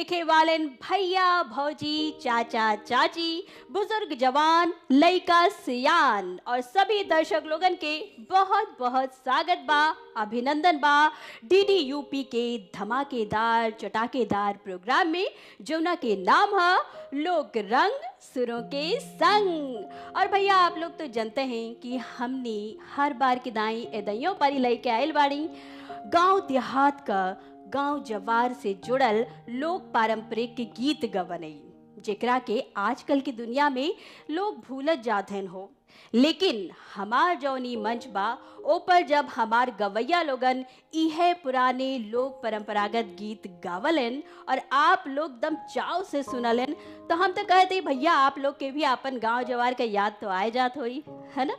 देखे वाले भैया भौजी चाचा चाची बुजुर्ग जवान लइका सियान और सभी दर्शक लोगन के बहुत बहुत स्वागत बा, अभिनंदन बा डीडी यूपी के धमाकेदार चटाकेदार प्रोग्राम में जौना के नाम है लोक रंग सुरों के संग। और भैया आप लोग तो जानते हैं कि हमने हर बार की दाई एदइयों पर लेके आयल बाड़ी गांव देहात का गांव जवार से जुड़ल लोक पारंपरिक गीत गवनई जेकरा के आजकल की दुनिया में लोग भूलत जात हैं हो। लेकिन हमार जौनी मंच बा ऊपर जब हमार गवैया लोगन इहे पुराने लोक परंपरागत गीत गावलन और आप लोग दम चाव से सुनलन तो हम तो कहते भैया आप लोग के भी अपन गांव जवार का याद तो आए जात होई है ना।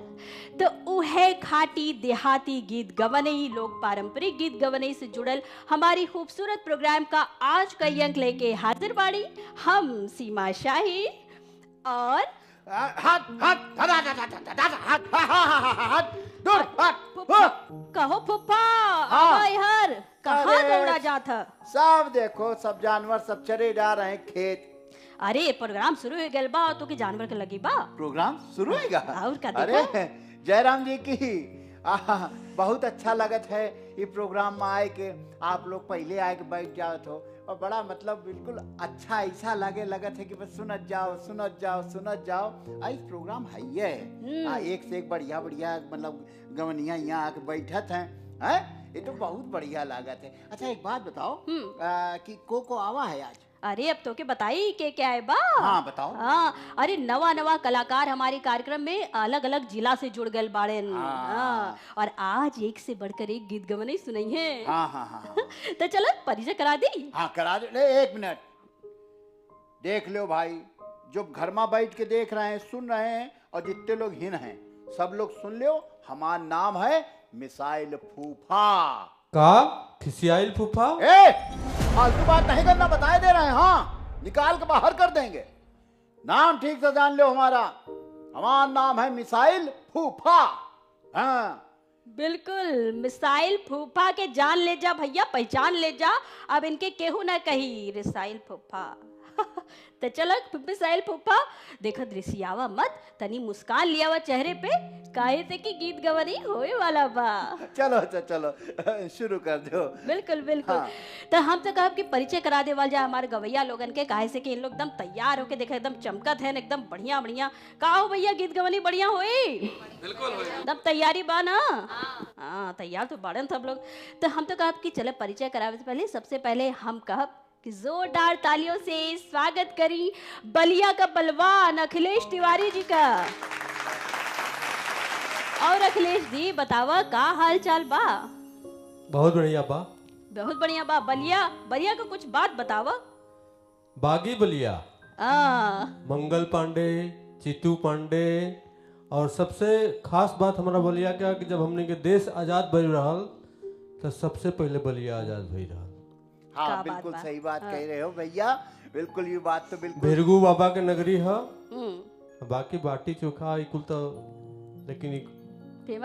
तो उहे खाटी देहाती गीत गवनई लोक पारंपरिक गीत गवनई से जुड़ल हमारी खूबसूरत प्रोग्राम का आज का अंक लेके हाजिर बाड़ी हम सीमा शाही और कहो फुप्पा हर कहाँ दौड़ा जात है। सब देखो सब जानवर सब चरे जा रहे हैं खेत। अरे प्रोग्राम शुरू हो गया बा तो के जानवर के लगी बा प्रोग्राम शुरू होगा। और का अरे जयराम जी की बहुत अच्छा लगत है ये प्रोग्राम में आए के आप लोग पहले आए के बैठ जाओ तो और बड़ा मतलब बिल्कुल अच्छा ऐसा लगत है कि बस सुनत जाओ इस प्रोग्राम है ये एक से एक बढ़िया बढ़िया मतलब गवनिया यहाँ आके बैठत हैं ये तो बहुत बढ़िया लागत है। अच्छा एक बात बताओ कि को आवा है आज। अरे अब तो के बताई के क्या है बा। हाँ बताओ। हाँ अरे नवा कलाकार हमारे कार्यक्रम में अलग अलग जिला से जुड़ गए बाड़े और आज एक से बढ़कर एक गीत गवनई सुनाई है। हाँ। तो चलो परिचय करा दी। हाँ करा दे। एक मिनट देख लो भाई जो घर में बैठ के देख रहे हैं सुन रहे हैं और जितने लोग हिन हैं सब लोग सुन लो। हमारा नाम है मिसाइल फूफा। का खिसियाइल फूफा? फालतू बात नहीं करना बताए दे रहे हैं। हाँ निकाल के बाहर कर देंगे। नाम ठीक से जान लो हमारा नाम है मिसाइल फूफा। हाँ बिल्कुल मिसाइल फूफा के जान ले जा भैया पहचान ले जा। अब इनके केहू ना कही रिसाइल फूफा तो चलो मिसाइल फूफा देखो दृश्यावा मत तनी मुस्कान लियावा चेहरे पे काहे से कि गीत गवनी होए वाला बा। चलो शुरू कर दो। बिल्कुल हाँ। तो हम तो कहब कि परिचय करा दे वाल जा हमारे गवैया लोगन के काहे से कि इन लोग एकदम तैयार होके देखो एकदम चमकत है एकदम बढ़िया का हो भैया गीत गवनी बढ़िया होई। बिल्कुल होई एकदम तैयारी बा ना। हाँ तैयार तो बाड़न सब लोग। तो हम तो कहब कि चले परिचय करावे से पहले सबसे पहले हम कहब कि जोरदार तालियों से स्वागत करी बलिया का बलवान अखिलेश तिवारी जी का। और अखिलेश जी बतावा का हाल चाल बा। बहुत बढ़िया बा बलिया का कुछ बात बतावा। बागी बलिया मंगल पांडे चितू पांडे और सबसे खास बात हमारा बलिया क्या कि जब हमने के देश आजाद भइल रहल तो सबसे पहले बलिया आजाद भइल रहल। हाँ बिल्कुल सही बात कह रहे हो भैया। बिल्कुल ये बात तो बिल्कुल भिरगू बाबा के नगरी है। बाकी बाटी चोखा कुल तो लेकिन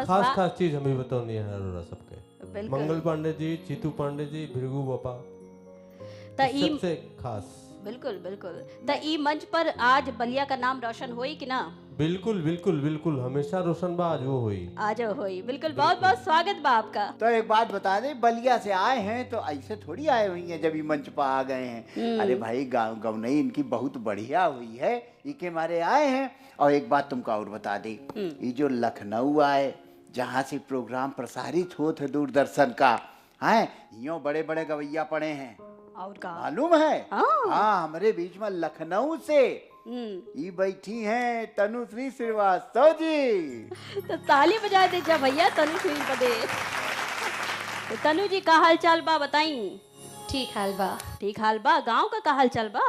खास चीज हमें बतानी है सबके। मंगल पांडे जी चितू पांडे जी भिरगू बाबा सबसे खास। बिल्कुल तो ई मंच पर आज बलिया का नाम रोशन होई कि ना। बिल्कुल हमेशा रोशन बा आज वो होई। बिल्कुल बहुत स्वागत बा आपका। तो एक बात बता दे बलिया से आए हैं तो ऐसे थोड़ी आए हुई हैं जब ये मंच पर आ गए हैं। अरे भाई गवनई इनकी बहुत बढ़िया हुई है इके मारे आए हैं। और एक बात तुमको और बता दी ये जो लखनऊ आए जहाँ से प्रोग्राम प्रसारित होते है दूरदर्शन का है यो बड़े गवैया पड़े हैं और का मालूम है। हाँ हमारे बीच में लखनऊ से ये बैठी हैं तनुश्री श्रीवास्तव जी। तो ताली बजा दे जा भैया तनुश्री पदे। तो तनु जी का हाल चाल बा बताई। ठीक हाल बा। गांव का हाल चाल बा।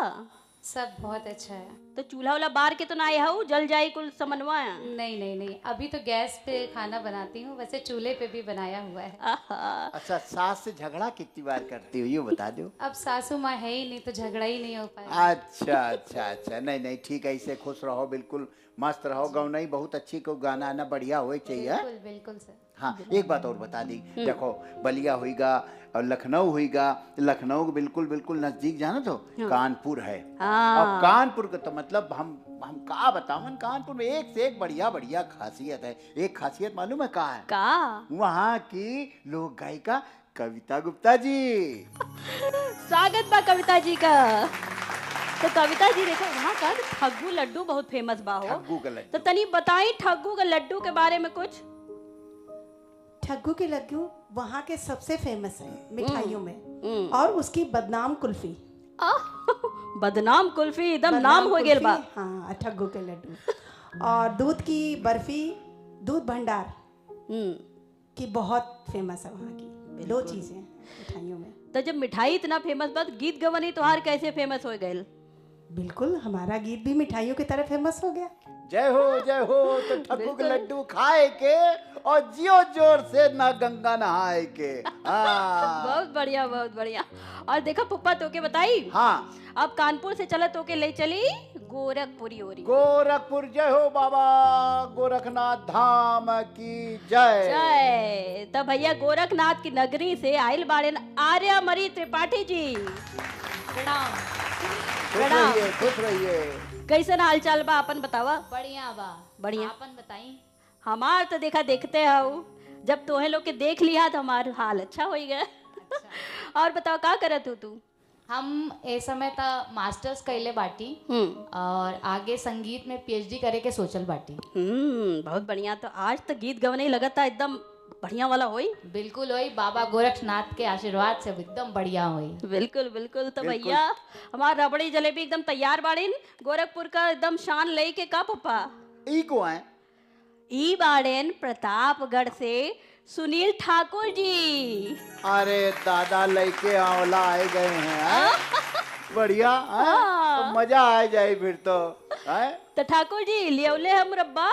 सब बहुत अच्छा है। तो चूल्हा वाला बार के तो ना आया हूँ, जल जाए कुल समनवा। नहीं नहीं नहीं, अभी तो गैस पे खाना बनाती हूँ, वैसे चूल्हे पे भी बनाया हुआ है। अच्छा, सास से झगड़ा कितनी बार करती हो ये बता दो। अब सासू माँ है ही नहीं तो झगड़ा ही नहीं हो पाएगा। अच्छा अच्छा अच्छा, नहीं नहीं ठीक है, इससे खुश रहो, बिल्कुल मस्त रहो। गौनई बहुत अच्छी को गाना आना बढ़िया हो चाहिए। बिल्कुल बिल्कुल सर। हाँ, एक बात और बता दी, देखो बलिया हुईगा और लखनऊ हुईगा, लखनऊ बिल्कुल बिल्कुल नजदीक जाना तो कानपुर है। अब कानपुर का तो मतलब हम का बतावन, कानपुर में एक से एक बढ़िया बढ़िया खासियत है। एक खासियत मालूम है का है? का वहाँ की लोक गायिका कविता गुप्ता जी। स्वागत बा कविता जी का। तो कविता जी देखो वहाँ का ठग्गू लड्डू बहुत फेमस बा हो। ठग्गू का लड्डू। तो तनी बताई ठग्गू के लड्डू के बारे में कुछ। ठग्गू के लड्डू वहाँ के सबसे फेमस है मिठाइयों में, और उसकी बदनाम कुल्फी। बदनाम कुल्फी एकदम नाम हो गेल बा। हाँ, ठग्गू के लड्डू और दूध की बर्फी, दूध भंडार की बहुत फेमस है वहाँ की। दो चीजें मिठाइयों में। तो जब मिठाई इतना फेमस बा तो गीत गवनी तोहार कैसे फेमस हो गए? बिल्कुल, हमारा गीत भी मिठाइयों की तरह फेमस हो गया। जय हो तो ठग्गू के लड्डू खाए के और जियो जोर से ना गंगा नहाए के। हाँ। बहुत बढ़िया बहुत बढ़िया। और देखा पुप्पा तो के बताई। हाँ, अब कानपुर से चला तो के ले चली गोरखपुरी ओरी। गोरखपुर जय हो बाबा, गोरखनाथ धाम की जय। जय। तब भैया गोरखनाथ की नगरी से आइल बाड़े आर्यमरी त्रिपाठी जी। प्रणाम। खुश रहिए। कैसन हाल चाल बा, अपन बतावा। बढ़िया बा। बढ़िया। अपन बताई। हमार तो देखा देखते हो, जब तोहे लोग के देख लिया तो हमार हाल अच्छा हो गया। अच्छा। और बताओ का करत हो तू? हम ए समय ता मास्टर्स कैले बाटी और आगे संगीत में पीएचडी करे के सोचल बाटी। बहुत बढ़िया। तो आज तो गीत गवने लगता एकदम बढ़िया वाला होई। बिल्कुल होई, बाबा गोरखनाथ के आशीर्वाद से एकदम बढ़िया होई। बिल्कुल बिल्कुल। तो भैया हमार रबड़ी जलेबी एकदम तैयार बाड़ीन, गोरखपुर का एकदम शान लई के का पप्पा। ई को है? ई बाड़ेन प्रतापगढ़ से सुनील ठाकुर जी। अरे दादा लइके आंवला आए गए हैं। बढ़िया। मजा आ जाए फिर तो। तो ठाकुर जी लियौले हम मुरब्बा।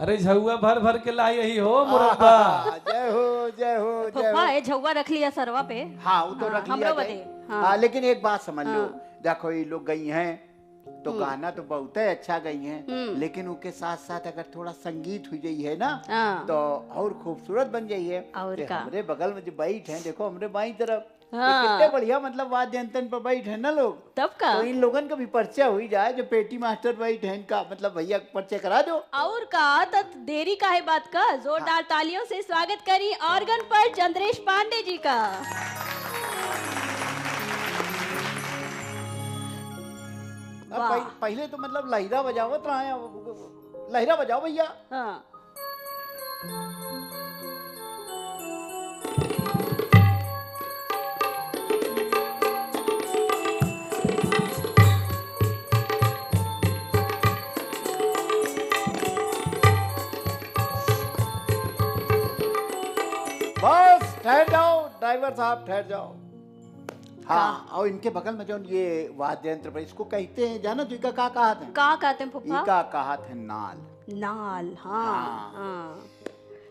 अरे झुआ भर भर के लाई रही हो मुरब्बा। जय हो जय हो जय पप्पा हो। ये झुआ रख लिया सरवा पे। हाँ, वो तो रख लिया हमरो जाए। बदे। हाँ, लेकिन एक बात समझ लो, देखो ये लोग गई हैं तो गाना तो बहुत ही अच्छा गई हैं, लेकिन उसके साथ साथ अगर थोड़ा संगीत हो जाई है ना तो और खूबसूरत बन जाइए। और का? हमरे बगल में जो बैठ हैं, देखो हमरे बाई तरफ कितने बढ़िया मतलब वाद्य यंत्र पर बैठे ना लोग। तब का? तो इन लोगन का भी परिचय हुई जाए, जो पेटी मास्टर बैठे हैं इनका मतलब भैया परिचय करा दो। और का तो देरी का है बात का, जोरदार तालियों से स्वागत करी ऑर्गन पर चंद्रेश पांडे जी का। पहले तो मतलब लहिरा बजावत रहा, लहिरा बजाओ भैया। हाँ। बस ठहर जाओ ड्राइवर साहब, ठहर जाओ। हाँ, और इनके बगल में जो ये वाद्य यंत्र पर इसको कहते हैं, जाना तो इका का कहा था? का कहते हैं पप्पा? इका कहा था नाल। नाल। हाँ। हाँ।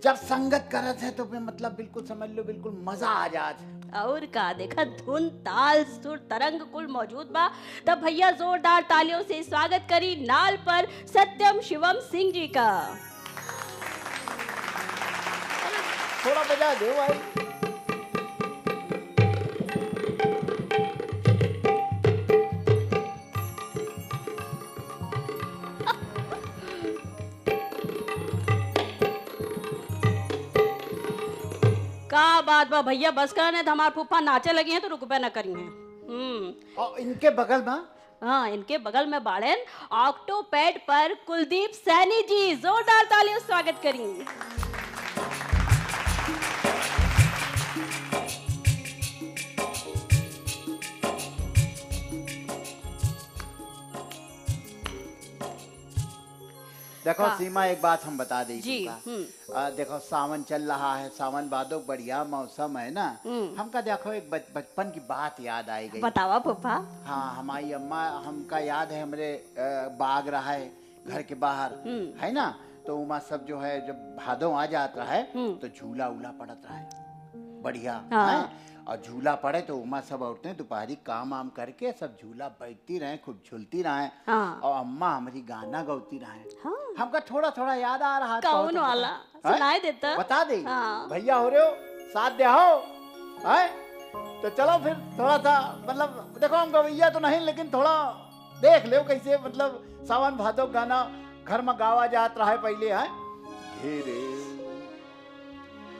जब संगत करत है तो फिर मतलब बिल्कुल समझ लो, बिल्कुल मजा आ जात। और का देखा धुन ताल सुर तरंग कुल मौजूद बा। तब भैया जोरदार तालियों से स्वागत करी नाल पर सत्यम शिवम सिंह जी का। थोड़ा बजा दो भाई। का बात बा भैया, बस करने तो हमारे फूफा नाचे लगी हैं तो रुकबे न करी हैं। और इनके बगल में हाँ, इनके बगल में बाड़ेन ऑक्टोपैड पर कुलदीप सैनी जी। जोरदार तालियों से स्वागत करी। देखो सीमा, एक बात हम बता दें जी। देखो सावन चल रहा है, सावन भादो बढ़िया मौसम है ना। हमका देखो एक बचपन की बात याद आई गई। बतावा फूफा। हाँ, हमारी अम्मा, हमका याद है हमरे बाग रहा है घर के बाहर, है ना। तो उमा सब जो है जब भादो आ जाता है तो झूला उला पड़ता है बढ़िया। हाँ। और झूला पड़े तो उमा सब औरतें दोपहरी काम वाम करके सब झूला बैठती रहे, खूब झूलती रहे। हाँ। और अम्मा हमारी गाना गाती रहे। हाँ। हमका थोड़ा थोड़ा याद आ रहा। कौन वाला सुनाई देता? बता दे। हाँ। भैया हो रहे हो, साथ दे हो है? तो चलो फिर थोड़ा सा, मतलब देखो हम गवैया तो नहीं, लेकिन थोड़ा देख लो कैसे, मतलब सावन भादो गाना घर में गावा जात रहा है पहले। है घेरे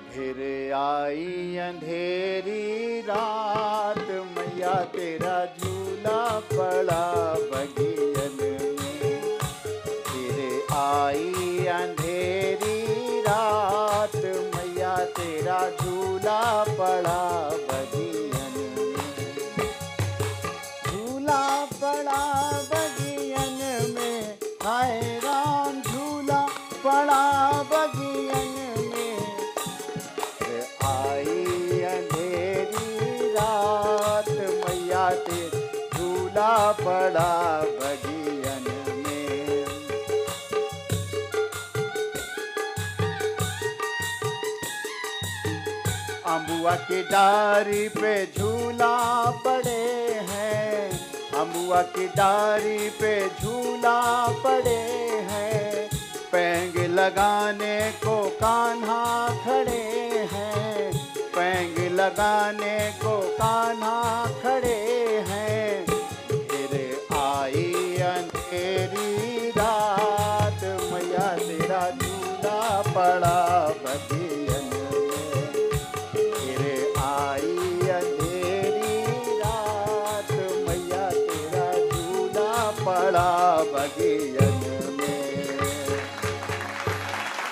घेरे आई अंधेरी रात, मैया तेरा झूला पड़ा बगियन में। घेरे आई अंधेरी रात, मैया तेरा झूला पड़ा बगियन में। झूला पड़ा बगियन में, हाय राम झूला पड़ा बगियन में। आई अंधेरी रात, मैया तेरा झूला पड़ा बगियन में। अम्बुआ की डारी पे झूला पड़े हैं, अम्बुआ की डारी पे झूला पड़े हैं। पैंग लगाने को कान्हा खड़े हैं, पैंग लगाने को कान्हा खड़े हैं। घेरे आई अंधेरी रात, मैया तेरा झूला पड़ा बगियन में। घेरे आई अंधेरी रात, मैया तेरा झूला पड़ा बगियन में।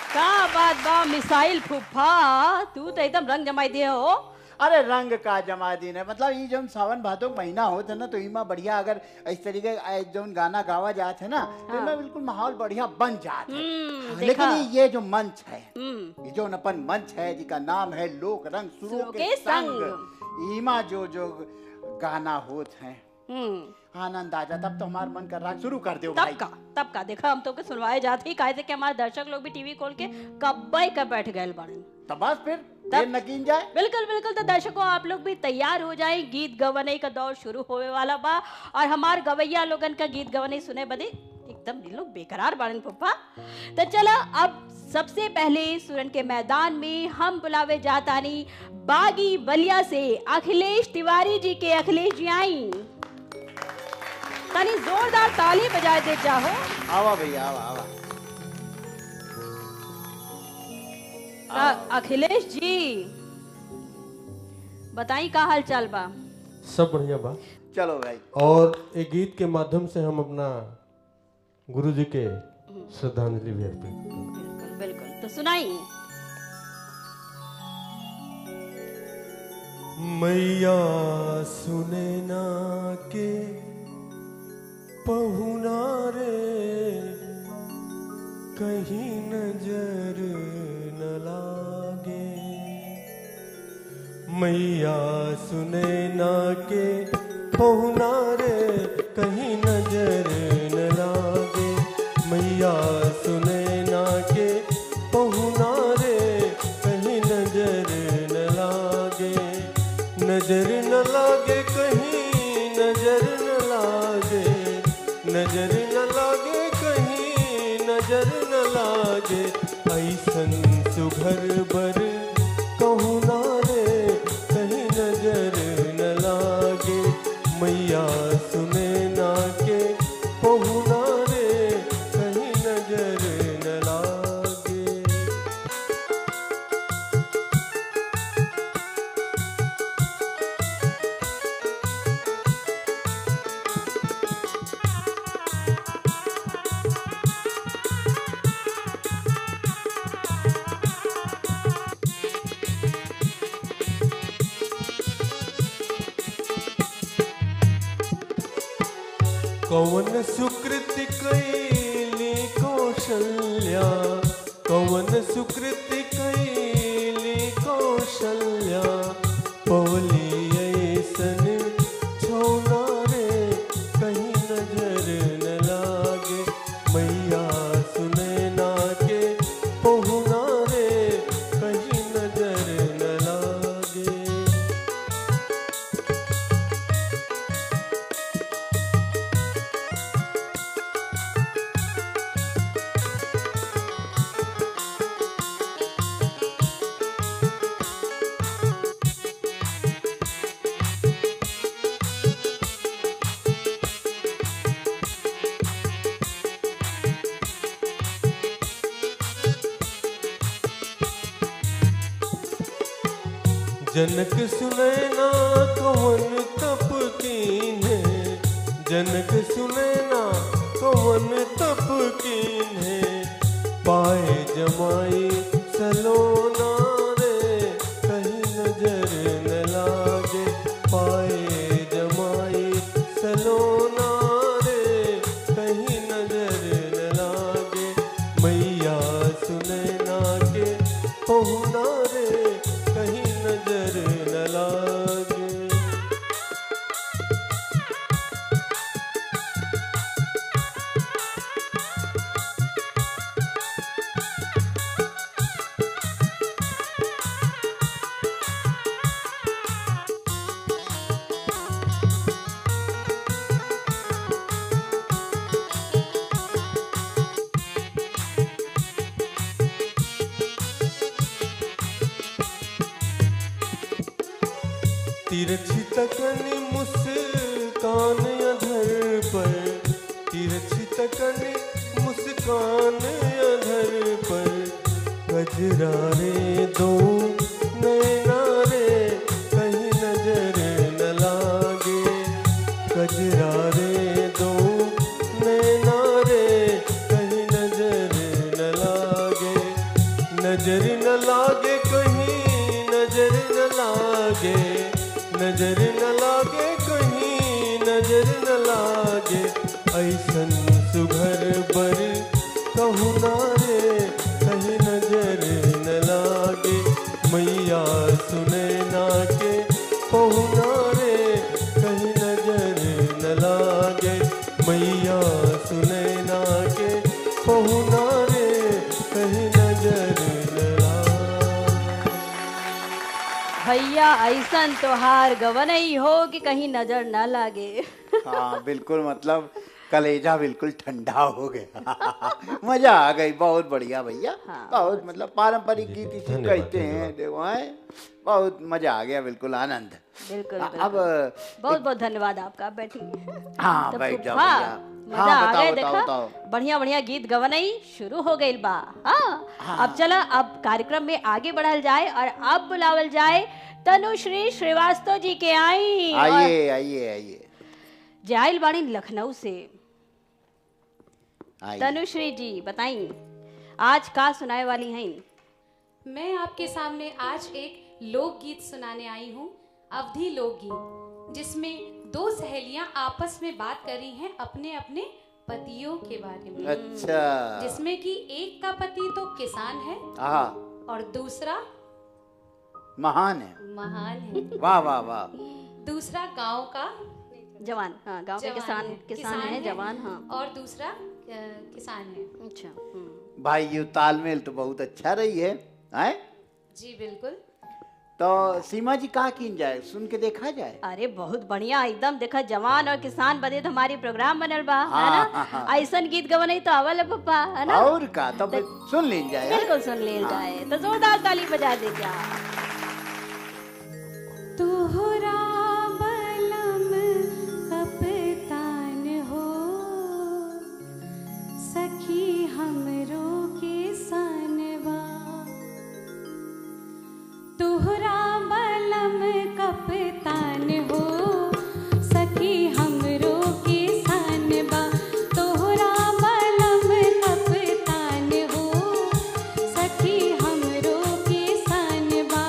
का बात बा मिसाइल फूफा, तू तो एकदम रंग जमाई दिए हो। अरे रंग का जमा दिन है, मतलब ये जो सावन भादो महीना होता है ना, तो इमा बढ़िया अगर इस तरीके जो गाना गावा जाते है ना, तो इमा बिल्कुल माहौल बढ़िया बन जाता है। लेकिन ये जो मंच है, ये जो अपन मंच है जिसका नाम है लोक रंग सुरों के संग, इमा जो जो गाना होते हैं आनंद आ जाता। तब तो हमारा मन कर रहा है शुरू कर दो भाई। तब का देखा, हम तो के सुनवाए जाते ही काहे थे कि हमारे दर्शक लोग भी टीवी खोल के कब्बई कब बैठ गए बाड़न। तब बस फिर देर न कीन जाए। बिल्कुल बिल्कुल। तो दर्शकों आप लोग भी तैयार हो जाएं, गीत गवनई का दौर शुरू होने वाला बा। और हमार गवैया लोगन का गीत गवनई सुने बदे एकदम दिल लोग बेकरार बाड़न पप्पा। तो चला अब सबसे पहले सुरन के मैदान में हम बुलावे जातानी बागी बलिया से अखिलेश तिवारी जी के। अखिलेश जी आई, तनी जोरदार ताली बजाए दे चाहो। आवा भैया आवा आवा। अखिलेश जी बताई का हाल चाल बा? सब बढ़िया बा। चलो भाई। और एक गीत के माध्यम से हम अपना गुरु जी के श्रद्धांजलि भी अर्पित करते हैं। बिल्कुल बिल्कुल, तो सुनाई। मैया सुने ना के पहुना रे, कहीं नजर न लागे। मैया सुने ना के पहुना रे, कहीं नजर न लागे। मैया सुने ना के पहुना रे, कहीं नजर न लागे। नजर न लागे कहीं नजर न लागे, नजर न लागे कहीं नजर न लागे। ऐसन सुघर बर कहूँ ना रे, कहीं नजर न लागे। मैया सुने ना के पहुँ ना रे, कहीं नजर न लागे। कौन सुकृत कैली कोश कौशल्या कवन सुकृति कैली कौशल्या पवली ऐसन छौना रे कहीं नजर न लागे मैया सुने ना के पहुना रे कहीं नजर न लागे। जनक सुनैना कवन तप कीन्हे जनक सुनैना कवन तप कीन्हे पाए जमाई सलोना रे कहीं नजर न लागे पाए जमाई सलोना रे कहीं नजर न लागे मैया सुनैना के पहुना रे कहीं नजर न लागे। तिरछी तकनी मुस्कान अधर पर तिरछी तकनी मुस्कान अधर पर गजरा रे दो नैना रे कहीं नजर न लागे गजरा रे दो नैना रे कहीं नजर न लागे नजर न लागे कहीं नजर न लागे नजर न लागे कहीं नजर न लागे ऐसन सुघर बर कहू ना रे कहीं नजर न लागे मैया सुने ना के पहुना रे कहीं नजर न लागे मैया सुने ना के पहुना रे कहीं नजर न लागे। भैया ऐसन तोहार गवनई हो कि कहीं नजर न लागे। हाँ बिल्कुल, मतलब कलेजा बिल्कुल ठंडा हो गया। मजा आ गई, बहुत बढ़िया भैया। हाँ, बहुत मतलब पारंपरिक गीत इसे कहते हैं, देखो हैं, बहुत मजा आ गया, बिल्कुल आनंद। बिल्कुल अब बहुत बहुत धन्यवाद आपका, बैठिए। हाँ तो बैठ जाओ हाँ, भैया। मजा हाँ आ गए, बताओ देखा बताओ। बढ़िया बढ़िया गीत गवनई शुरू हो गई बा। हाँ, अब चला, अब कार्यक्रम में आगे बढ़ल जाए और अब बुलावल जाए तनुश्री श्रीवास्तव जी के। आई आइए आइए आइए जाइल बाड़ी लखनऊ से। आइए। तनुश्री जी बताई आज का सुनाए वाली हैं? मैं आपके सामने आज एक लोकगीत सुनाने आई हूँ, अवधी लोकगीत, जिसमें दो सहेलियां आपस में बात कर रही हैं अपने अपने पतियों के बारे में। अच्छा। जिसमें कि एक का पति तो किसान है हाँ और दूसरा महान है। महान है। वाह वाह वाह। दूसरा गांव का जवान, हाँ गांव के जवान किसान है जवान। हाँ, और दूसरा किसान है। अच्छा। भाई ये तालमेल तो बहुत अच्छा रही है, हैं? जी बिल्कुल। तो सीमा जी कहा कीन जाए, सुन के देखा जाए। अरे बहुत बढ़िया, एकदम देखा जवान और किसान बदे तो हमारी प्रोग्राम बनल बा, है ना? ऐसन गीत गवनई तो आवल है पप्पा, है ना? और का तो सुन लीन जाए। बिल्कुल सुन ले जाए, तो जोरदार ताली बजा दे जा। तोहरा बलम कप्तान हो, सखी हमरो के सनवा। तोहरा बलम कप्तान हो, सखी हमरो के सनवा। तोहरा बलम कप्तान हो, सखी हमरो के सनवा।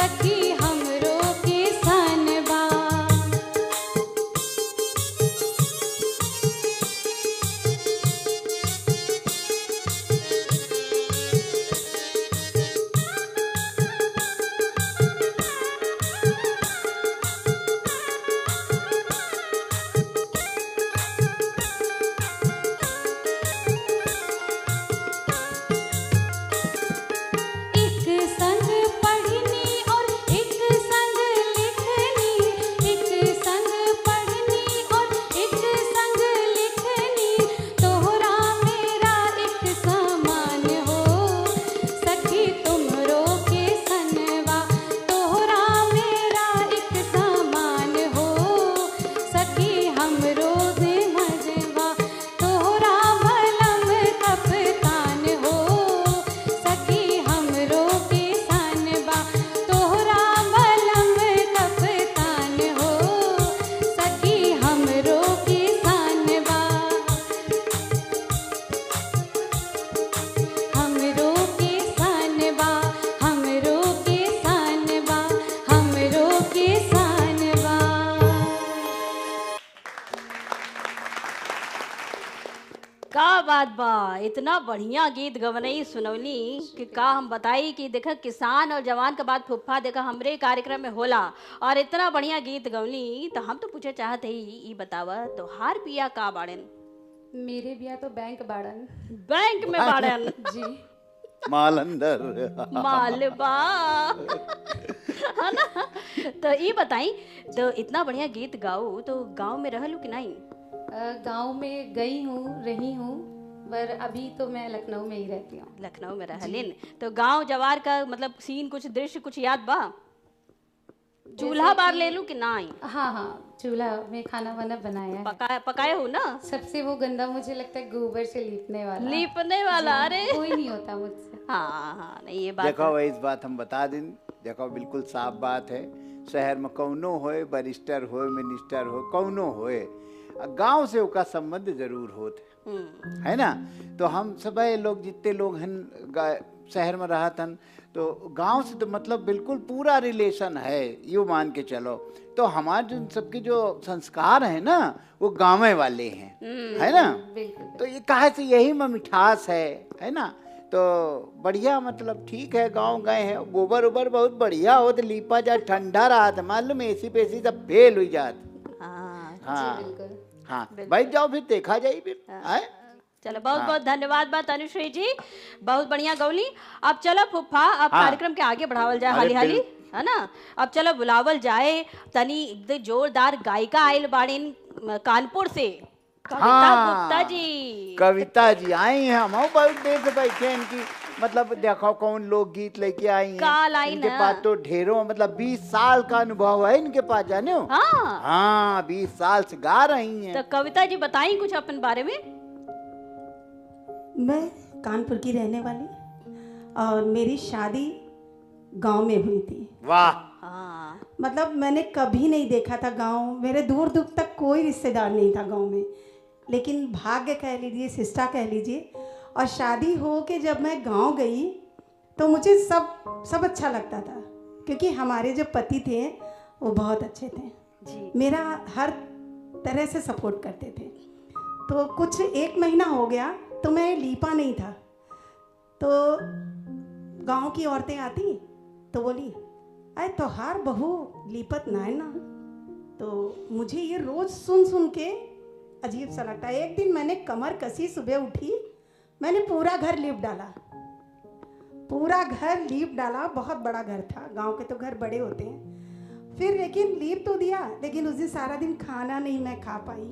सखी हमरो के सनबा। एक संग पढ़नी और एक संग लिखनी, एक संग पढ़नी और एक संग लिखनी, तोहरा मेरा एक समान हो सखी तुमरो के सनवा। तोहरा मेरा एक समान हो सखी हमरो दे मजवा। तोहरा भलम कप्तान हो सखी हमरो के सनबा। तोहरा भलम कप्तान हो सखी हमरो के सनबा। हमरो के सनबा, हमरो के सनबा, हमरो के सनबा। का बात बा, इतना बढ़िया गीत गवनई सुनौली कि का हम बताई कि देखा किसान और जवान के बाद फुफ्फा देखा हमरे कार्यक्रम में होला और इतना बढ़िया गीत गवली। तो हम तो पूछे चाहते ही ई बतावा तोहार पिया का बाड़न? मेरे बिया तो बैंक बाड़न। बैंक में बाड़न? जी माल अंदर मालबा है ना। तो ये बताई, तो इतना बढ़िया गीत गाओ तो गांव में रहलू कि नहीं? गांव में गई हूँ, रही हूँ, पर अभी तो मैं लखनऊ में ही रहती हूँ। लखनऊ में रहलिन तो गांव जवार का मतलब सीन कुछ दृश्य कुछ याद बा? चूल्हा बार ले लू कि नहीं? हाँ हाँ, चूल्हा में खाना वाना बनाया है। पकाए हो ना? सबसे वो गंदा मुझे लगता है गोबर से लीपने वाला। लीपने वाला? अरे कोई नहीं होता मुझसे। हाँ हाँ, नहीं ये बात देखो वही इस बात हम बता दें। देखो बिल्कुल साफ बात है, शहर में कौनो होए, बैरिस्टर होए, मिनिस्टर हो, कौनो होए, गांव से उसका संबंध जरूर होते है ना। तो हम सब लोग जितने लोग हैं शहर में रहतन, तो गांव से तो मतलब बिल्कुल पूरा रिलेशन है, यूँ मान के चलो। तो हमारे जो सबके जो संस्कार है ना वो गाँव वाले हैं, है ना। तो ये कहा से यही में मिठास है ना। तो बढ़िया, मतलब ठीक है, गांव गए हैं, गोबर उबर बहुत बढ़िया हो तो लीपा जा, ठंडा रहा था, मालूम एसी पेसी सब फेल हुई जात। हाँ हाँ, बैठ जाओ फिर देखा जाए फिर। चलो बहुत बहुत धन्यवाद बा तनुश्री जी, बहुत बढ़िया गौली। अब चलो फुफ्फा, अब कार्यक्रम के आगे बढ़ावल जाए हाली हाली, है ना। अब चलो बुलावल जाए तनी एकदम जोरदार गायिका आइल बाड़ीन कानपुर से, कविता गुप्ता जी। कविता जी आई हैं, हम बहुत देर से बैठे इनकी, मतलब देखो कौन लोकगीत लेके आई हैं। का लाइन इनके पास तो ढेरों, मतलब 20 साल का अनुभव है इनके पास, जाने हो। हाँ 20 साल से गा रही हैं। तो कविता जी बताई कुछ अपन बारे में। मैं कानपुर की रहने वाली और मेरी शादी गांव में हुई थी। वाह। मतलब मैंने कभी नहीं देखा था गांव, मेरे दूर दूर तक कोई रिश्तेदार नहीं था गांव में, लेकिन भाग्य कह लीजिए, शिष्टा कह लीजिए। और शादी हो के जब मैं गांव गई तो मुझे सब अच्छा लगता था, क्योंकि हमारे जो पति थे वो बहुत अच्छे थे जी, मेरा हर तरह से सपोर्ट करते थे। तो कुछ 1 महीना हो गया तो मैं लीपा नहीं था, तो गांव की औरतें आती तो बोली, अरे तोहार बहू लीपत ना है ना। तो मुझे ये रोज़ सुन के अजीब सा लगता है। एक दिन मैंने कमर कसी, सुबह उठी, मैंने पूरा घर लीप डाला, पूरा घर लीप डाला। बहुत बड़ा घर था, गांव के तो घर बड़े होते हैं। फिर लेकिन लीप तो दिया, लेकिन उस दिन सारा दिन खाना नहीं मैं खा पाई।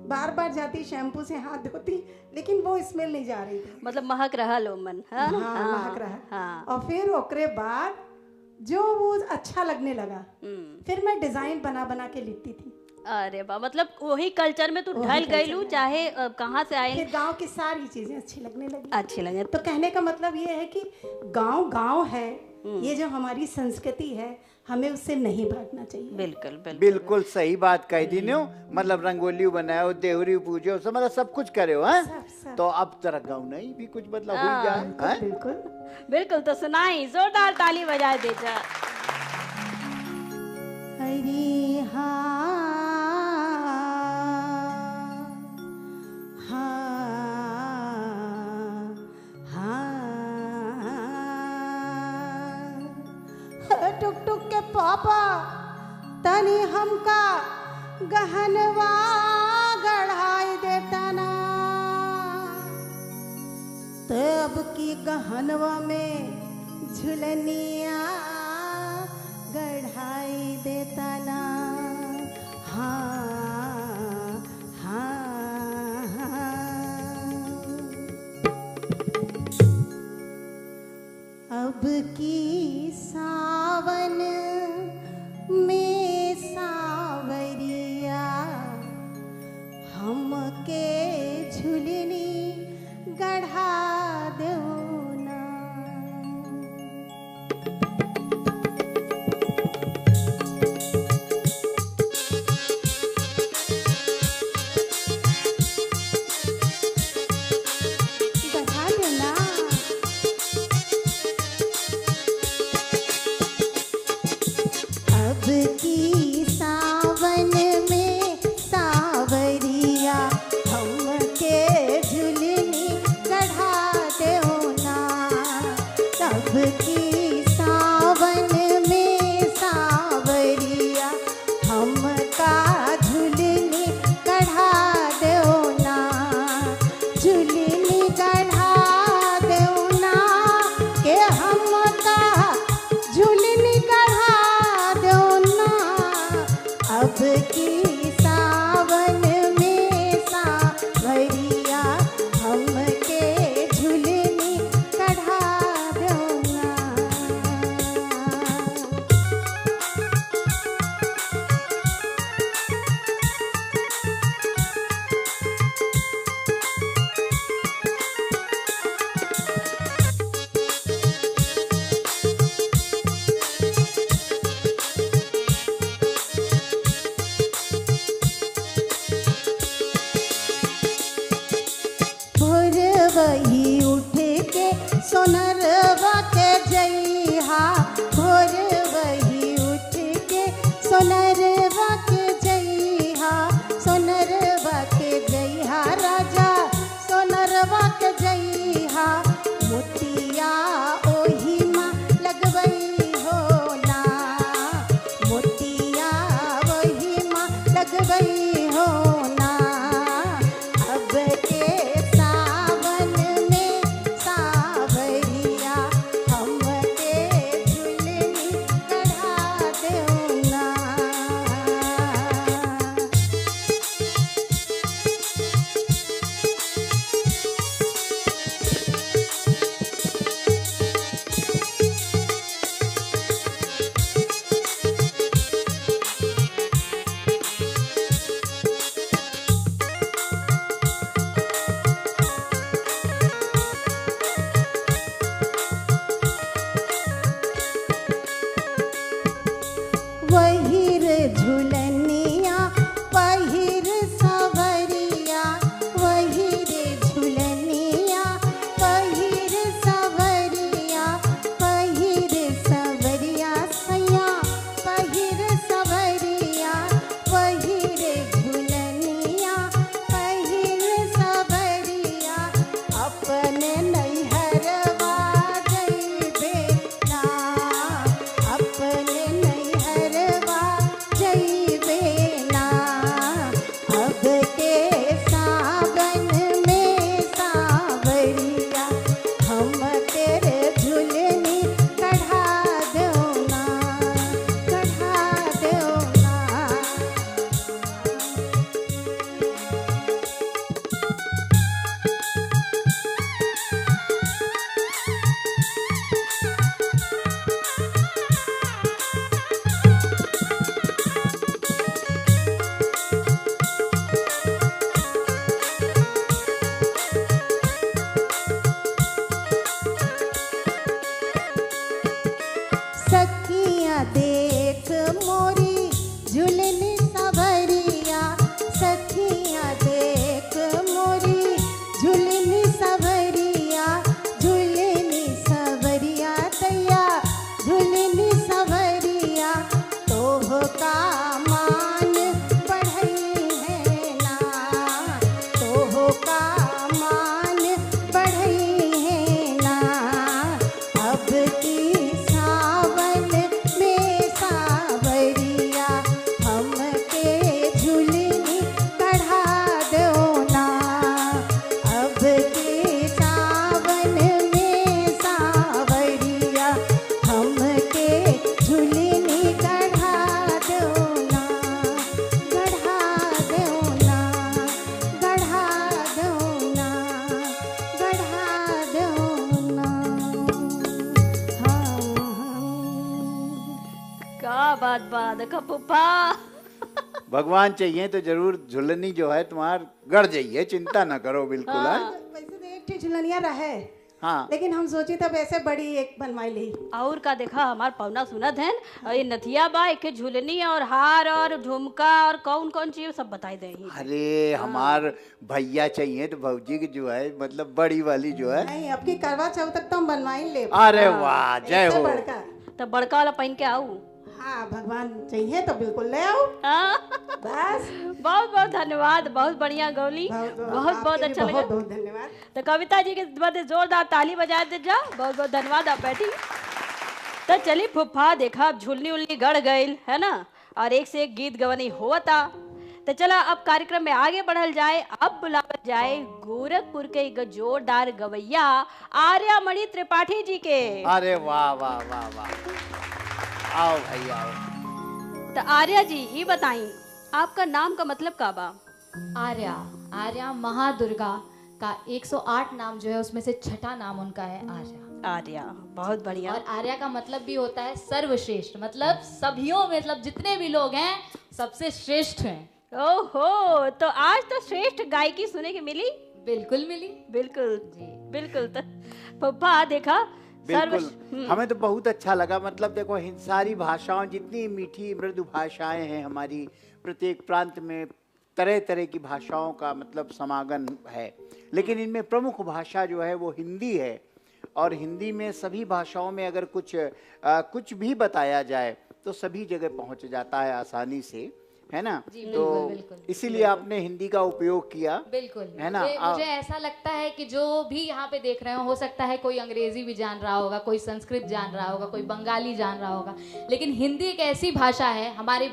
बार बार जाती, शैम्पू से हाथ धोती, लेकिन वो स्मेल नहीं जा रही थी, मतलब महक रहा लो मन। हाँ, महक रहा। और फिर ओकरे बाद जो वो अच्छा लगने लगा, फिर मैं डिजाइन बना बना के लिखती थी। अरे बा, मतलब वही कल्चर में तू ढल गईलू, चाहे कहाँ से आए। फिर गांव की सारी चीजें अच्छी लगने लगी। अच्छी लगे। तो कहने का मतलब ये है कि गांव है, ये जो हमारी संस्कृति है, हमें उससे नहीं भागना चाहिए। बिल्कुल बिल्कुल सही बात कह दी नो। मतलब रंगोली बनाओ, देवरी पूजो, मतलब सब कुछ करे हो। तो अब तरह गाँव नहीं भी कुछ मतलब हो जाए। बिल्कुल बिल्कुल। तो सुनाई, जोरदार ताली बजाए दे जा। टुक टुक के पापा तनी हमका गहनवा गढ़ाई देता ना। तब की गहनवा में झुलनिया गढ़ाई देता ना। हाँ हाँ हाँ। अब की सावन में सावरिया हमके झुलनी गढ़ा दो ना। गढ़ा देना। अब की सावन में सावरिया हमके झुलनी गढ़ा दो ना। तब की सावन में सावरिया हमका झुलनी गढ़ा दो ना। झुलनी गढ़ा दो ना के हमका झुलनी गढ़ा दो ना। अब की सावन में सावरिया हमके झुलनी गढ़ा दो ना। भोर वही उठ के सोनरवा के जइहा। भोर वही उठ के सोनरवा के जइहा। सोनरवा के जइहा राजा सोनरवा के जइहा। मोतिया ओही माँ लगवई हो ना। मोतिया वही माँ लगवई हो ना। अब के सावन में सावरिया हमके झुलनी गढ़ा दो ना। वहीर झुलनिया पहिर सवरिया। वहीर झुलनिया पहिर सवरिया। पहिर सवरिया सैया पहिर सवरिया। वहीर झुलनिया पहिर सवरिया। अपने नैहरवा जइबे ना। अपने नैहरवा जइबे ना। अब के सावन में सावरिया हम तेरे झुलनी गढ़ा दो ना। गढ़ा दो ना। सखिया देख मोरी झुलनी सवरिया। सखिया देख मोरी झुलनी सवरिया। झुलनी सवरिया दैया झुलनी सवरिया। तोह का मान बढ़ई है ना। तोह का मान बढ़ई है ना। अब की सावन में क्या बात बात देखो फूफा। भगवान चाहिए तो जरूर झुलनी जो है तुम्हार गड़ जाइए, चिंता ना करो बिल्कुल। हाँ। वैसे तो एक ठे झुलनिया रहे, हाँ लेकिन हम सोची तब ऐसे बड़ी एक बनवाई ली। और का देखा हमार पौना सुनत है और ये नथिया बा एक झुलनी और हार और झुमका और कौन कौन चीज सब बताई दे। अरे हमार भैया चाहिए तो भौजी की जो है मतलब बड़ी वाली जो है। नहीं, अब की करवा चौथ तक तो हम बनवाई ले। अरे वाह जय इससे हो। बड़का। तो बड़का वाला पहन के आऊ। हाँ, भगवान चाहिए तो बिल्कुल ले आओ। बस बहुत बहुत धन्यवाद, बहुत बढ़िया गौली, बहुत बहुत अच्छा लगा। बहुत बहुत धन्यवाद। तो कविता जी के बदले जोरदार ताली बजा दे जा। बहुत बहुत धन्यवाद, आप बैठी। तो चली फुफ्फा देखा अब झुलनी उलनी गड़ गई है ना, और एक से एक गीत गवनी हुआ था। तो चला अब कार्यक्रम में आगे बढ़ल जाए। अब बुलावल जाए गोरखपुर के एक जोरदार गवैया आर्यामणि त्रिपाठी जी के। अरे वाह वाह वाह वाह, आओ भाई आओ। तो आर्या जी ये बताई आपका नाम का मतलब का बा? आर्या, आर्या महादुर्गा का 108 नाम जो है उसमें से छठा नाम उनका है आर्या। आर्या, बहुत बढ़िया। और आर्या का मतलब भी होता है सर्वश्रेष्ठ, मतलब सभियों में, मतलब जितने भी लोग हैं सबसे श्रेष्ठ हैं। ओहो, तो आज तो श्रेष्ठ गायकी सुने की मिली। बिल्कुल मिली। बिल्कुल बिल्कुल। तो फुफ्फा देखा बिल्कुल हमें तो बहुत अच्छा लगा। मतलब देखो सारी भाषाओं, जितनी मीठी मृदु भाषाएं हैं हमारी, प्रत्येक प्रांत में तरह तरह की भाषाओं का मतलब समागम है, लेकिन इनमें प्रमुख भाषा जो है वो हिंदी है। और हिंदी में सभी भाषाओं में अगर कुछ भी बताया जाए तो सभी जगह पहुंच जाता है आसानी से, है ना। तो इसीलिए आपने हिंदी का उपयोग किया। बिल्कुल है ना। मुझे ऐसा लगता है कि जो भी यहाँ पे देख रहे हो सकता है कोई अंग्रेजी भी जान रहा होगा, कोई संस्कृत जान रहा होगा, कोई बंगाली जान रहा होगा, लेकिन हिंदी एक ऐसी भाषा है, हमारे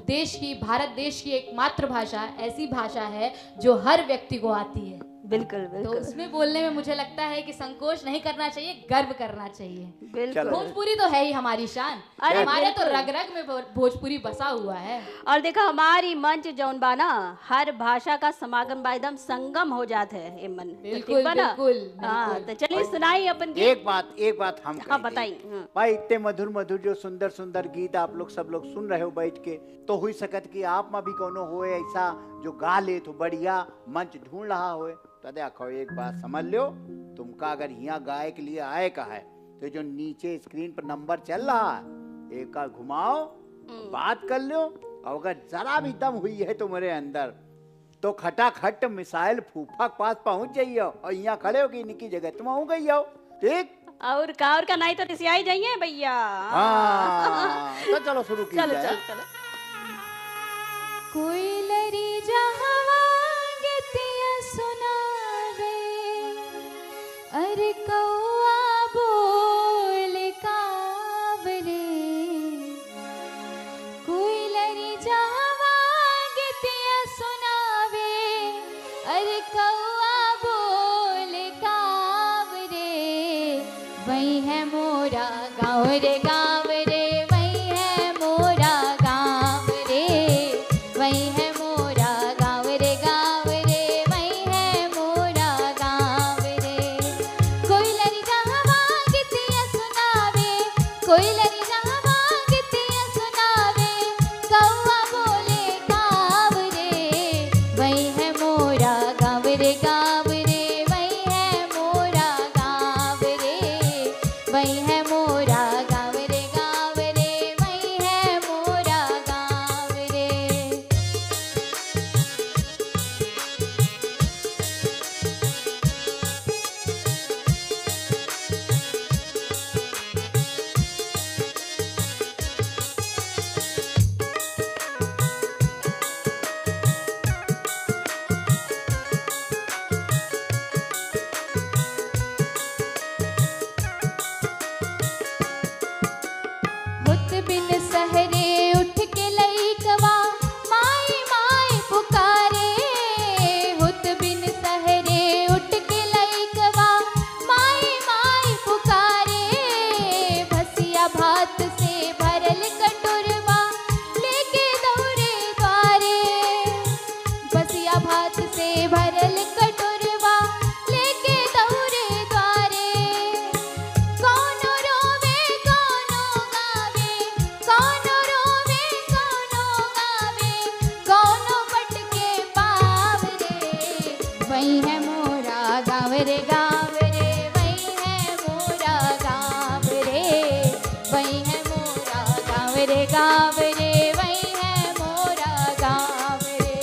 देश की, भारत देश की एकमात्र भाषा, ऐसी भाषा है जो हर व्यक्ति को आती है। बिल्कुल तो बिल्कुल। उसमें बोलने में मुझे लगता है कि संकोच नहीं करना चाहिए, गर्व करना चाहिए। बिल्कुल। भोजपुरी तो है ही हमारी शान, अरे हमारे तो बिल्कुल। रग रग में भोजपुरी बसा हुआ है। और देखा हमारी मंच जौन बा ना, हर भाषा का समागम बा, एकदम संगम हो जाता है ये मन। बिल्कुल, ठीक बा ना? बिल्कुल, हाँ, बिल्कुल। तो चलिए सुनाई अपन गीत। एक बात हम हाँ कहेंगे। बताइए। भाई इतने मधुर मधुर जो सुंदर सुंदर गीत आप लोग सब लोग सुन रहे हो बैठ के, तो हुई सकत कि आप में भी कोनो होए ऐसा जो गा ले तो बढ़िया मंच ढूंढ रहा होए। तो देखो एक बात समझ लो, तुमका अगर यहाँ गाय के लिए आए का है तो जो नीचे स्क्रीन पर नंबर चल रहा है एक का घुमाओ, बात कर लो, और अगर जरा भी दम हुई है तुम्हारे अंदर तो खटाखट मिसाइल फूफा के पास पहुंच जाइए और यहाँ खड़े हो कि इनकी जगह तुम हो गई हो। ठीक और का नहीं तो रिसियाई जाइए भैया। हाँ तो चलो शुरू की चलो जाए। चलो चलो। कोई लरी जहवा गीतिया सुनावे, अरे कौआ बोल कावरे। कोई लरी जहवा गीतिया सुनावे, अरे कौआ बोल कावरे। वही है मोरा गाँव रे गाँव रे, वही है मोरा गाँव रे, वही है मोरा गाँव रे गाँव रे, वही है मोरा गाँव रे। कोई लरी जहवा गीतिया सुनावे, कोई लरी जहवा गीतिया सुनावे, कौआ बोले गाँव रे। वही है मोरा गाँव रे गाँव रे, वही है मोरा गाँव रे, वही है मोरा गाँव रे गाँव रे, वही है मोरा गाँव रे। हुत बिन सहरे उठ के लइकवा, माई माई पुकारे। हुत बिन सहरे उठ के लइकवा, माई माई पुकारे। भसिया भात से भरल कटोरवा, लेके दौड़े द्वारे। भसिया भात से भरल कटोरवा, लेके दौड़े द्वारे। कौनो रोवे कौनो गावे, कौन रे गाँव रे वही है मोरा गाँव रे।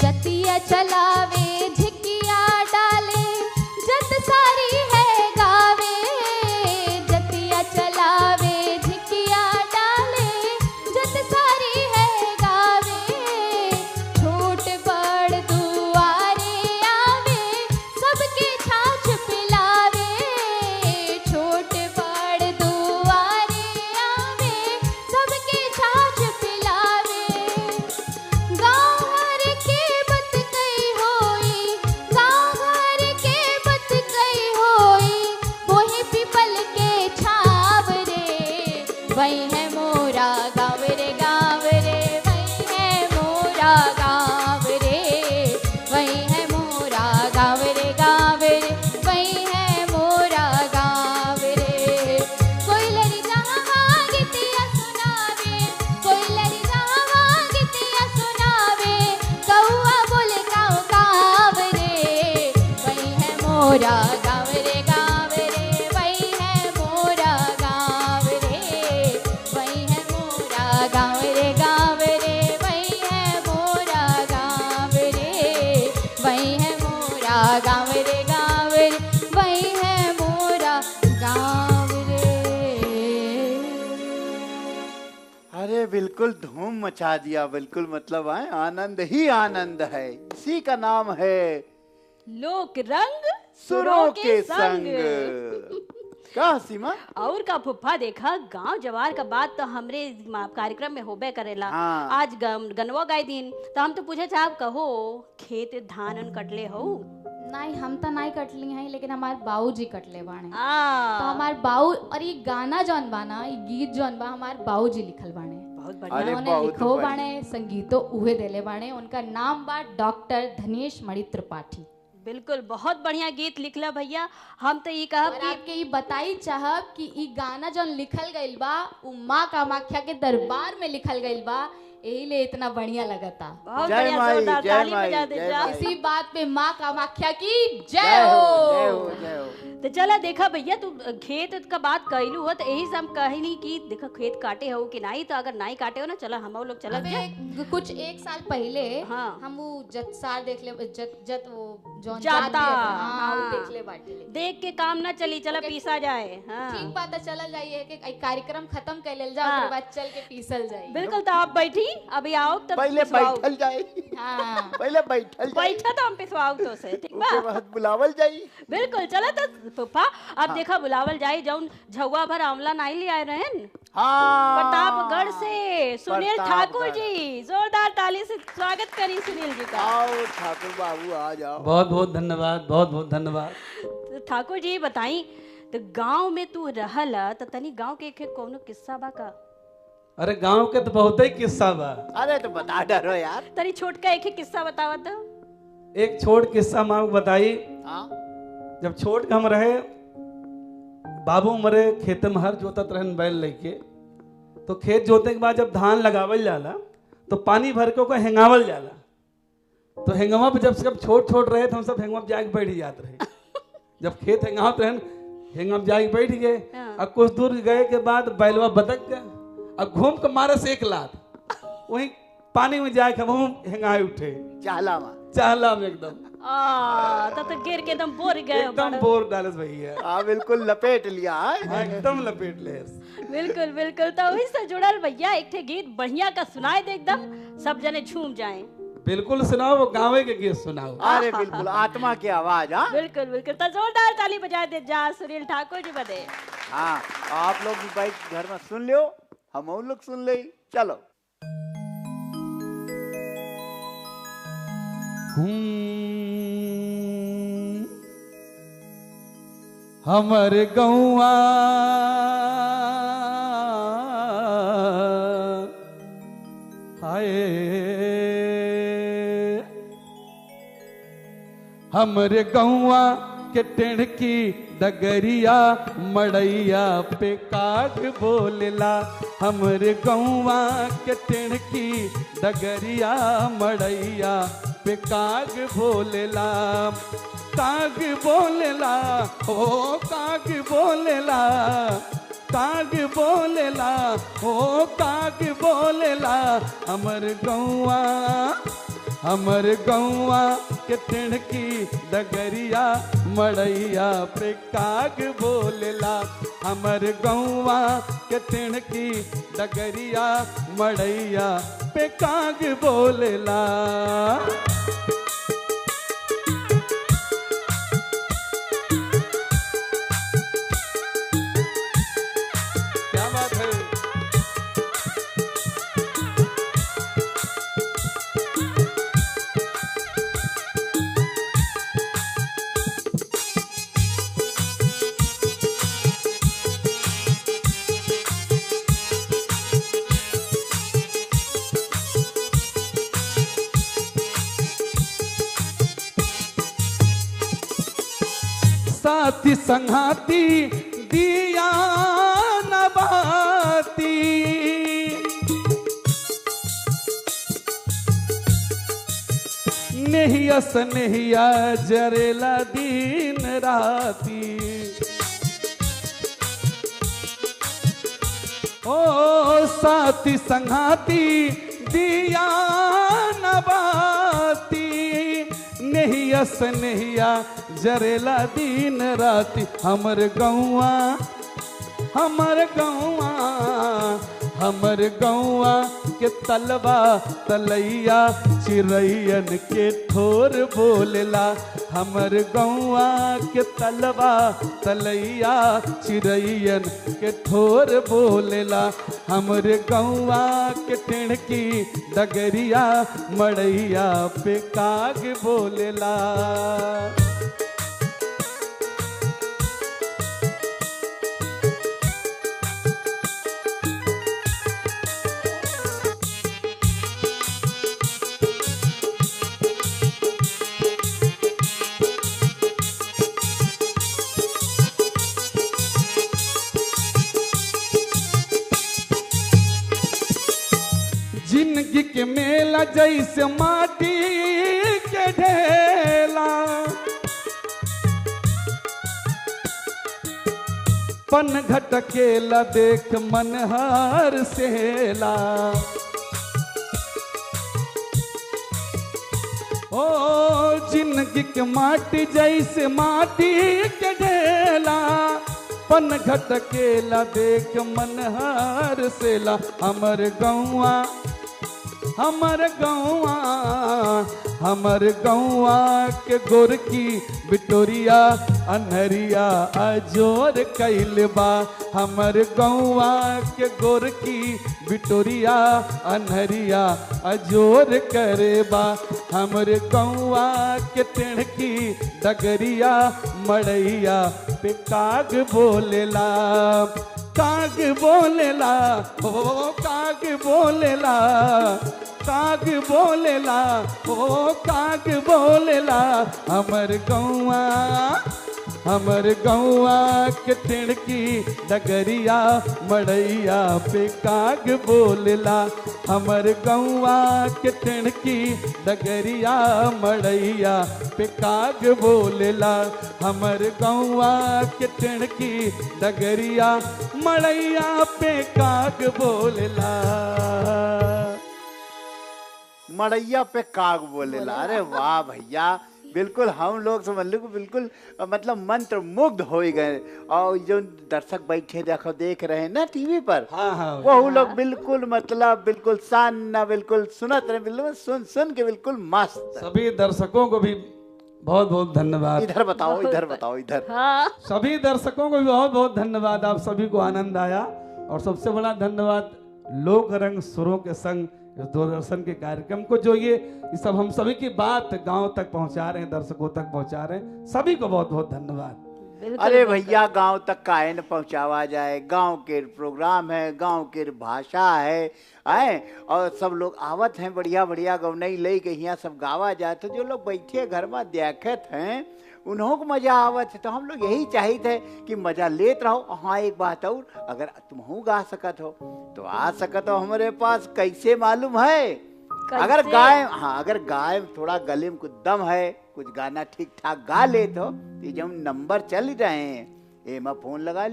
जतिया चलावे झिकिया डाले जत सारी है गावे। जतिया चलावे झिकिया डाले जत सारी है गावे। छोट बड़ दुआरे आवे सबके छाछ पिलावे। छोट बड़ दुआरे आवे सबके छाछ पिलावे। गाँव घर के बत कई होई, गाँव घर के बत कई होई, वही पीपल के छाव रे वही है मोरा गाँव रे गाँव रे वही है मोरा गाँव रे। वही है मोरा गाँव रे गाँव रे वही है मोरा गाँव रे। कोई लरी जावा गीतिया सुनावे, कोई लरी जावा गीतिया सुनावे, कौआ बोले काव काव रे वही है मोरा गाँव रे गाँव रे वही है मोरा गाँव रे। वही है मोरा गाँव रे गाँव रे वही है मोरा गाँव रे। वही है मोरा गाँव रे गाँव रे वही है मोरा गाँव रे। अरे बिल्कुल धूम मचा दिया, बिल्कुल मतलब है आनंद ही आनंद है। इसी का नाम है लोक रंग सुरों के संग। का सीमा? और का फुफ्फा देखा गांव जवार का बात तो हमरे कार्यक्रम में होबे करेला। हाँ। आज गनवा गाय दिन तो हम तो पूछे आप कहो खेत धान उन कटले हो। नहीं हम तो नहीं कटली हैं, लेकिन हमारे बाबूजी कटले बाणे। तो आ हमारे बाऊ और ये गाना जौन बाना ये गीत जौन बा हमारे बाबूजी लिखल बाणे। बहुत अरे बढ़िया। उन्होंने बहुत लिखो बढ़िया। बाणे, संगीतो उहे देले बाणे। उनका नाम बा डॉक्टर धनेश मणि त्रिपाठी। बिल्कुल बहुत बढ़िया गीत लिखला भैया। हम तो ये कहब और कि आपके ये बताई चाहब कि ई गाना जौन लिखल गइल बा उ माँ कामाख्या के दरबार में लिखल गइल बा, यही ले इतना बढ़िया लगता। बहुत जय बढ़िया, माई, जोरदार जय ताली माई, बजा दे जय जा। माई। इसी बात पे माँ कामाख्या की जय जय हो, जय हो। हो, जय हो। तो चला देखा भैया तू खेत का बात कहलू हो तो यही से हम कहनी कि देखा खेत काटे हो कि नहीं, तो अगर नहीं काटे हो ना चला हम लोग चलत जा। अबे कुछ एक साल पहले हाँ। हम वो जतसार देख ले जत वो जौन जाता, जात दिया था, हाँ, हाँ। वो देख ले बाटे ले। देख के काम ना चली, चला ओके। पीसा जाए। हाँ ठीक बात है, चलल जाइए कि ई कार्यक्रम खत्म कर लेल जाओ, हाँ। ओकर बाद चल के पीसल जाइए। बिल्कुल। तो आप बैठी अभी आओ तब पहले पिसवाओ। बैठल जाए, हाँ पहले बैठल जाए, बैठा तो हम पिसवाओ तो से, ठीक बा? उसके बाद बुलावल जाई। बिल्कुल चला तो फूफा अब देखा बुलावल जाई जौन झौवा भर आंवला नहीं ले आए रहन हाँ, प्रतापगढ़ से सुनील प्रतापगढ़। ठाकुर जी। जोरदार ताली से स्वागत करी सुनील जी का। आओ ठाकुर बाबू आ जाओ। बहुत बहुत धन्यवाद, बहुत बहुत धन्यवाद। तो ठाकुर जी बताई तो गांव में तू रहल तो तनी गांव के एक कोनो किस्सा बा का? अरे गांव के तो बहुत ही किस्सा बा। अरे तो बता डरो यार। तनी छोटका एक किस्सा बतावा तो। एक छोट किस्सा माँ को बताई। हाँ, जब छोट के हम रहे, बाबू मरे खेत में हर जोतत रहन बैल लेके। तो खेत जोते के बाद जब धान लगावल जाला तो पानी भर के ओकर हेंगावल जाला। तो हेंगवा पे जब छोट छोट रहे तो हम सब हेंगवा पे जाके बैठ जात रहे। जब खेत हेंगावत रहन हेंगवा पे जाके बैठ गए। हाँ। और कुछ दूर गए के बाद बैलवा बदक गया और घूम के मारे से एक लात वही पानी में जाके हम हेंगाए उठे चाला माँ। चाहला में एकदम तो गिर के एकदम बोर गए हो एकदम बड़ा। बोर डालस भैया। हाँ बिल्कुल लपेट लिया है। एकदम लपेट ले। बिल्कुल बिल्कुल। तो वही से जुड़ल भैया एक ठे गीत बढ़िया का सुनाए दे एकदम सब जने झूम जाएं। बिल्कुल सुनाओ, वो गाँव के गीत सुनाओ। अरे बिल्कुल आत्मा की आवाज। हाँ बिल्कुल बिल्कुल। तो जोरदार ताली बजा दे जा सुनील ठाकुर जी बदे। हाँ, आप लोग भी बैठ घर में सुन लियो, हम और लोग सुन ले। चलो। हमर गौआ हाय हमरे गौवा के टेढ़ की डगरिया मड़ैया पे काग बोलेला। हमरे गौवा के टेढ़ की डगरिया मड़ैया पे काग बोलेला। काग बोलेला ओ काग बोलेला, काग बोलेला ओ काग बोलेला। हमर गौवा के टेढ़ की डगरिया मड़ैया पे काग बोलेला। हमर गौवा के टेढ़ की डगरिया मड़ैया पे काग बोलेला। क्या बात है। साथी संघाती दिया न बाती, नहिया सनहिया जरेला दिन राती। ओ साथी संघाती दिया न बाती, नहिया सनहिया जरेला दिन राती। हमर गौवा के तलवा तलैया चिरैयन के ठोर बोलेला। हमर गौवा के तलवा तलैया चिरैयन के ठोर बोलेला। हमर गौवा के टेढ़ की डगरिया मड़ैया पे काग बोलेला। जिंदगी के मेला जैसे माटी के ढेला, पन घटकेला देख मन हर सेला। ओ जिंदगी के माटी जैसे माटी के ढेला, पन घटकेला देख मन हर सेला। हमर गौवा के गोरकी बिटोरिया अनहरिया अजोर कैल बा। हमर गौवा के गोरकी बिटोरिया अनहरिया अजोर करे बा। हमर गौवा के टेढ़ की डगरिया मड़ैया पे काग बोलेला। काग बोलेला ओ काग बोलेला, काग बोलेला ओ काग बोलेला। हमर गौवा के टेढ़ की डगरिया मड़ैया पे काग बोलेला। हमर गौवा के टेढ़ की डगरिया मड़ैया पे काग बोलेला। हमर गौवा के टेढ़ की डगरिया मड़ैया पे काग बोलेला। मड़ैया पे काग बोलेला। अरे वाह भैया, बिल्कुल हम लोग समझ लो बिल्कुल मतलब मंत्र मुग्ध हो गए। और जो दर्शक बैठे देख रहे हैं ना टीवी पर, वो लोग बिल्कुल मतलब बिल्कुल शान बिल्कुल सुनत रहे, बिल्कुल सुन के बिल्कुल मस्त। सभी दर्शकों को भी बहुत बहुत धन्यवाद। इधर बताओ इधर। हाँ। सभी दर्शकों को भी बहुत बहुत धन्यवाद। आप सभी को आनंद आया। और सबसे बड़ा धन्यवाद लोक रंग सुरों के संग दूरदर्शन के कार्यक्रम को, जो ये सब हम सभी की बात गांव तक पहुंचा रहे हैं, दर्शकों तक पहुंचा रहे हैं। सभी को बहुत बहुत धन्यवाद। अरे भैया गांव तक काहे न पहुंचावा जाए, गांव के प्रोग्राम है, गांव के भाषा है और सब लोग आवत हैं बढ़िया बढ़िया गवनई लई के यहाँ सब गावा जाए, तो जो लोग बैठे घर में देखत हैं उन्हों को मजा आवत है। तो हम लोग यही चाहिए थे कि मजा लेत रहो। हाँ एक बात और, अगर तुम गा सकत हो तो आ सकत हो हमारे पास, कैसे मालूम है? अगर गाय थोड़ा गले में कुछ दम है, कुछ गाना ठीक ठाक गा ले तो जब नंबर चल रहे हैं एमा फोन लगा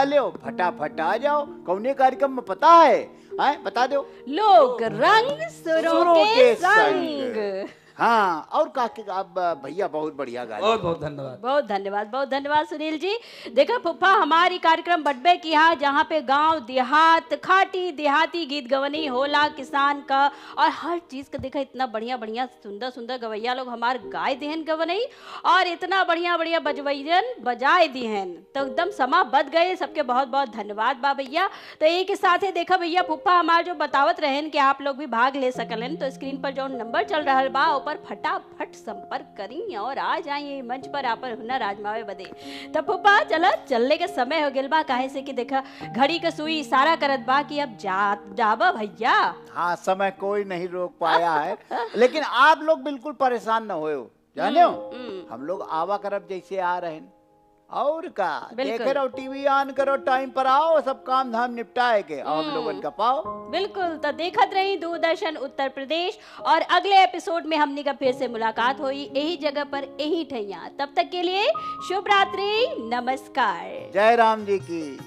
लियो, फटाफट आ जाओ। कौने कार्यक्रम में पता है? बता दो। लोक रंग सुरों के संग। हाँ, और आप भैया बहुत बढ़िया गा, बहुत बहुत धन्यवाद, बहुत धन्यवाद, बहुत धन्यवाद सुनील जी। देखो फुफ्फा, हमारी कार्यक्रम बटबे की यहाँ जहाँ पे गांव देहात खाटी देहाती गीत गवनी होला किसान का, और हर चीज का देखा इतना बढ़िया बढ़िया सुंदर सुंदर गवैया लोग हमारे गाय देहन गवनई, और इतना बढ़िया बढ़िया बजवैयन बजाए दिहन, तो एकदम समा बद गए। सबके बहुत बहुत धन्यवाद बा भैया। तो एक के साथ ही देखा भैया फुफ्फा हमारे जो बतावत रहन कि आप लोग भी भाग ले सकलन, तो स्क्रीन पर जो नंबर चल रहा बा पर फटाफट संपर्क करी और आ जाइए मंच पर आप हुनर आजमावे बदे। तब फुप्पा चलने के समय हो गेल बा, काहे से कि देखा घड़ी का सुई इशारा करत बा कि अब जाबा भैया। हाँ, समय कोई नहीं रोक पाया है लेकिन आप लोग बिल्कुल परेशान न होयो, जाने हो हम लोग आवा करब जैसे आ रहे हैं, और का देखे रहो, टीवी ऑन करो, टाइम पर आओ, सब काम धाम निपटाए के और हम लोगन का पाओ। बिल्कुल, तो देखत रही दूरदर्शन उत्तर प्रदेश, और अगले एपिसोड में हमने का फिर से मुलाकात हुई यही जगह पर यही ठैया। तब तक के लिए शुभ रात्रि, नमस्कार। जय राम जी की।